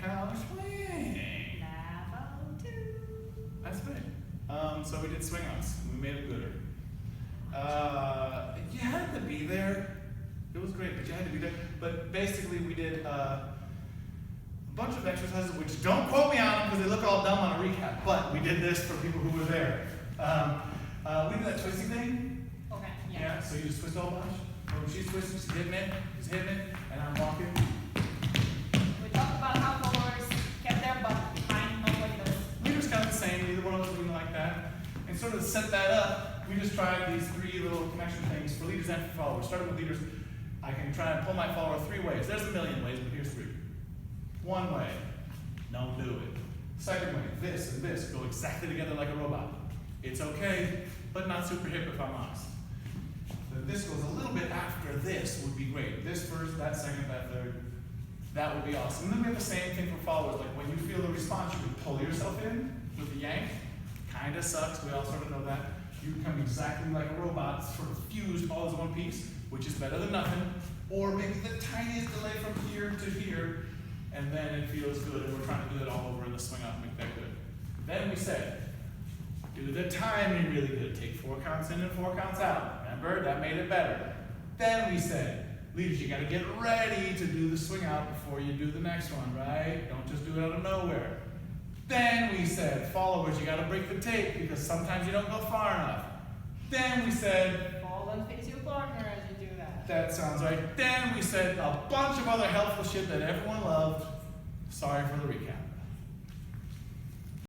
Uptown Swing. Level 2. That's big. So we did swingouts. We made it gooder. You had to be there. It was great, but you had to be there. But basically, we did a bunch of exercises, which don't quote me on them because they look all dumb on a recap. But we did this for people who were there. We did that twisty thing. Okay, Yeah. So you just twist a whole bunch. When she's twisting, she's hitting it, and I'm walking. We talked about how followers kept their butt behind, not like this. Leaders kind of the same. Neither one of us doing like that. And sort of to set that up, we just tried these 3 little connection things for leaders and for followers. Starting with leaders, I can try and pull my follower 3 ways. There's a million ways, but here's 3. One way, don't do it. Second way, this and this go exactly together like a robot. It's okay, but not super hip if I'm honest. This goes a little bit after this would be great. This first, that second, that third. That would be awesome. And then we have the same thing for followers. Like when you feel the response, you can pull yourself in with the yank. Kind of sucks. We all sort of know that. You become exactly like a robot, sort of fused all as one piece, which is better than nothing. Or maybe the tiniest delay from here to here, and then it feels good. And we're trying to do it all over in the swing out and make that good. Then we said, do the timing really good. Take 4 counts in and 4 counts out. Remember, that made it better. Then we said, leaders, you got to get ready to do the swing out before you do the next one, right? Don't just do it out of nowhere. Then we said, followers, you got to break the tape because sometimes you don't go far enough. Then we said, Fall and face your partner as you do that. that sounds right. Then we said a bunch of other helpful shit that everyone loved. Sorry for the recap.